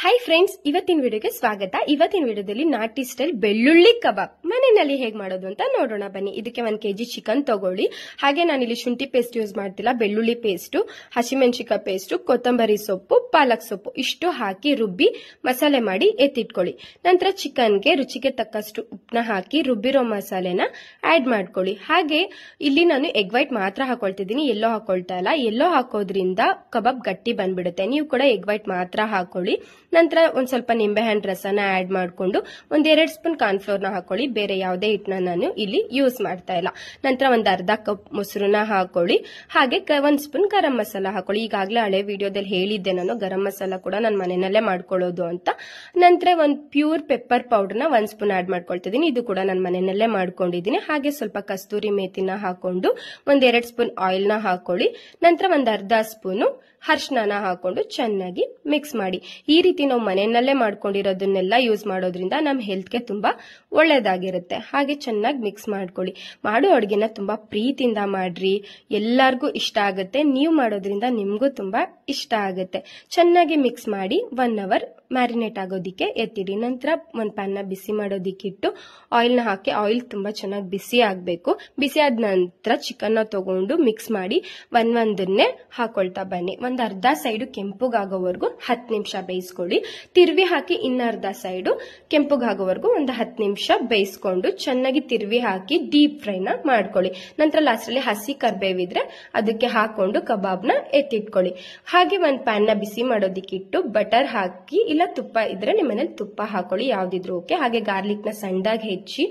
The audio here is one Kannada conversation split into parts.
ಹಾಯ್ ಫ್ರೆಂಡ್ಸ್, ಇವತ್ತಿನ ವಿಡಿಯೋಗೆ ಸ್ವಾಗತ. ಇವತ್ತಿನ ವಿಡಿಯೋದಲ್ಲಿ ನಾಟಿ ಸ್ಟೈಲ್ ಬೆಳ್ಳುಳ್ಳಿ ಕಬಾಬ್ ಮನೆಯಲ್ಲಿ ಹೇಗೆ ಮಾಡೋದು ಅಂತ ನೋಡೋಣ ಬನ್ನಿ. ಇದಕ್ಕೆ 1 kg ಚಿಕನ್ ತಗೊಳ್ಳಿ. ಹಾಗೆ ನಾನಿಲ್ಲಿ ಶುಂಠಿ ಪೇಸ್ಟ್ ಯೂಸ್ ಮಾಡ್ತಿಲ್ಲ, ಬೆಳ್ಳುಳ್ಳಿ ಪೇಸ್ಟ್, ಹಸಿಮೆಣಸಿನಕಾಯಿ ಪೇಸ್ಟ್, ಕೊತ್ತಂಬರಿ ಸೊಪ್ಪು, ಪಾಲಕ್ ಸೊಪ್ಪು ಇಷ್ಟು ಹಾಕಿ ರುಬ್ಬಿ ಮಸಾಲೆ ಮಾಡಿ ಎತ್ತಿಟ್ಕೊಳ್ಳಿ. ನಂತರ ಚಿಕನ್ಗೆ ರುಚಿಗೆ ತಕ್ಕಷ್ಟು ಉಪ್ಪನ್ನ ಹಾಕಿ ರುಬ್ಬಿರೋ ಮಸಾಲೆನ ಆಡ್ ಮಾಡ್ಕೊಳ್ಳಿ. ಹಾಗೆ ಇಲ್ಲಿ ನಾನು ಎಗ್ ವೈಟ್ ಮಾತ್ರ ಹಾಕೊಳ್ತಿದ್ದೀನಿ, ಎಲ್ಲೋ ಹಾಕೊಳ್ತಾ ಇಲ್ಲ. ಎಲ್ಲೋ ಹಾಕೋದ್ರಿಂದ ಕಬಾಬ್ ಗಟ್ಟಿ ಬಂದ್ಬಿಡುತ್ತೆ. ನೀವು ಕೂಡ ಎಗ್ ವೈಟ್ ಮಾತ್ರ ಹಾಕೊಳ್ಳಿ. ನಂತರ ಒಂದ್ ಸ್ವಲ್ಪ ನಿಂಬೆಹಣ್ಣು ರಸನ ಆಡ್ ಮಾಡ್ಕೊಂಡು 1-2 ಸ್ಪೂನ್ ಕಾರ್ನ್ಫ್ಲೋರ್ ನ ಹಾಕೊಳ್ಳಿ. ಬೇರೆ ಯಾವುದೇ ಹಿಟ್ಟನ್ನ ನಾನು ಇಲ್ಲಿ ಯೂಸ್ ಮಾಡ್ತಾ ಇಲ್ಲ. ನಂತರ 1/2 ಕಪ್ ಮೊಸರನ್ನ ಹಾಕೊಳ್ಳಿ. ಹಾಗೆ 1 ಸ್ಪೂನ್ ಗರಂ ಮಸಾಲ ಹಾಕೊಳ್ಳಿ. ಈಗಾಗಲೇ ಹಳೆ ವಿಡಿಯೋದಲ್ಲಿ ಹೇಳಿದ್ದೆ ನಾನು, ಗರಂ ಮಸಾಲ ಕೂಡ ನಾನು ಮನೆಯಲ್ಲೇ ಮಾಡ್ಕೊಳ್ಳೋದು ಅಂತ. ನಂತರ ಒಂದು ಪ್ಯೂರ್ ಪೆಪ್ಪರ್ ಪೌಡರ್ನ 1 ಸ್ಪೂನ್ ಆಡ್ ಮಾಡ್ಕೊಳ್ತಿದ್ದೀನಿ. ಇದು ಕೂಡ ನಾನು ಮನೆಯಲ್ಲೇ ಮಾಡ್ಕೊಂಡಿದ್ದೀನಿ. ಹಾಗೆ ಸ್ವಲ್ಪ ಕಸ್ತೂರಿ ಮೇಥಿನ ಹಾಕೊಂಡು 1-2 ಸ್ಪೂನ್ ಆಯಿಲ್ ನ ಹಾಕೊಳ್ಳಿ. ನಂತರ 1/2 ಸ್ಪೂನು ಅರಿಶಿನ ಹಾಕೊಂಡು ಚೆನ್ನಾಗಿ ಮಿಕ್ಸ್ ಮಾಡಿ. ಈ ರೀತಿ ನಾವು ಮನೆಯಲ್ಲೇ ಮಾಡ್ಕೊಂಡಿರೋದನ್ನೆಲ್ಲ ಯೂಸ್ ಮಾಡೋದ್ರಿಂದ ನಮ್ಮ ಹೆಲ್ತ್ಗೆ ತುಂಬಾ ಒಳ್ಳೇದಾಗಿರುತ್ತೆ. ಹಾಗೆ ಚೆನ್ನಾಗಿ ಮಿಕ್ಸ್ ಮಾಡ್ಕೊಳ್ಳಿ. ಮಾಡೋ ಅಡುಗೆನ ತುಂಬಾ ಪ್ರೀತಿಯಿಂದ ಮಾಡ್ರಿ, ಎಲ್ಲರಿಗೂ ಇಷ್ಟ ಆಗುತ್ತೆ. ನೀವು ಮಾಡೋದ್ರಿಂದ ನಿಮ್ಗೂ ತುಂಬಾ ಇಷ್ಟ ಆಗುತ್ತೆ. ಚೆನ್ನಾಗಿ ಮಿಕ್ಸ್ ಮಾಡಿ 1 ಅವರ್ ಮ್ಯಾರಿನೇಟ್ ಆಗೋದಿಕ್ಕೆ ಎತ್ತಿಡಿ. ನಂತರ ಒಂದು ಪ್ಯಾನ್ನ ಬಿಸಿ ಮಾಡೋದಿಕ್ಕಿಟ್ಟು ಆಯಿಲ್ನ ಹಾಕಿ, ಆಯಿಲ್ ತುಂಬಾ ಚೆನ್ನಾಗಿ ಬಿಸಿ ಆಗಬೇಕು. ಬಿಸಿ ಆದ ನಂತರ ಚಿಕನ್ ತಗೊಂಡು ಮಿಕ್ಸ್ ಮಾಡಿ ಒಂದನ್ನೇ ಹಾಕೊಳ್ತಾ ಬನ್ನಿ. ಒಂದು ಅರ್ಧ ಸೈಡು ಕೆಂಪುಗಾಗೋವರೆಗೂ 10 ನಿಮಿಷ ಬೇಯಿಸ್ಕೊಳ್ಳಿ. ತಿರ್ವಿ ಹಾಕಿ ಇನ್ನರ್ಧ ಸೈಡು ಕೆಂಪುಗಾಗೋವರೆಗೂ ಒಂದು 10 ನಿಮಿಷ ಬೇಯಿಸ್ಕೊಂಡು ಚೆನ್ನಾಗಿ ತಿರ್ವಿ ಹಾಕಿ ಡೀಪ್ ಫ್ರೈನ ಮಾಡ್ಕೊಳ್ಳಿ. ನಂತರ ಲಾಸ್ಟ್ ಅಲ್ಲಿ ಹಸಿ ಕರ್ಬೇವಿದ್ರೆ ಅದಕ್ಕೆ ಹಾಕೊಂಡು ಕಬಾಬ್ನ ಎತ್ತಿಟ್ಕೊಳ್ಳಿ. ಹಾಗೆ ಒಂದು ಪ್ಯಾನ್ನ ಬಿಸಿ ಮಾಡೋದಿಕ್ಕಿಟ್ಟು ಬಟರ್ ಹಾಕಿ, ಇಲ್ಲ ತುಪ್ಪ ಇದ್ರೆ ನಿಮ್ಮ ಮನೇಲಿ ತುಪ್ಪ ಹಾಕೊಳ್ಳಿ, ಯಾವ್ದಿದ್ರು ಓಕೆ. ಹಾಗೆ ಗಾರ್ಲಿಕ್ ನ ಸಣ್ಣದಾಗಿ ಹೆಚ್ಚಿ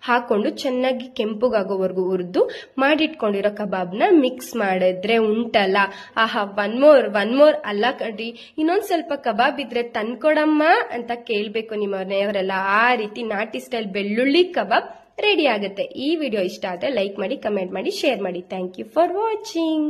ಹಾಕೊಂಡು ಚೆನ್ನಾಗಿ ಕೆಂಪುಗಾಗೋವರೆಗೂ ಹುರಿದು ಮಾಡಿಟ್ಕೊಂಡಿರೋ ಕಬಾಬ್ನ ಮಿಕ್ಸ್ ಮಾಡಿದ್ರೆ ಉಂಟಲ್ಲ, ಆಹಾ ಒನ್ ಮೋರ್ ಅಲ್ಲ ಕಣ್ರಿ, ಇನ್ನೊಂದ್ ಸ್ವಲ್ಪ ಕಬಾಬ್ ಇದ್ರೆ ತಂದ್ಕೊಡಮ್ಮ ಅಂತ ಕೇಳ್ಬೇಕು ನಿಮ್ಮ ಮನೆಯವರೆಲ್ಲ. ಆ ರೀತಿ ನಾಟಿ ಸ್ಟೈಲ್ ಬೆಳ್ಳುಳ್ಳಿ ಕಬಾಬ್ ರೆಡಿ ಆಗುತ್ತೆ. ಈ ವಿಡಿಯೋ ಇಷ್ಟ ಆದ್ರೆ ಲೈಕ್ ಮಾಡಿ, ಕಮೆಂಟ್ ಮಾಡಿ, ಶೇರ್ ಮಾಡಿ. Thank you for watching.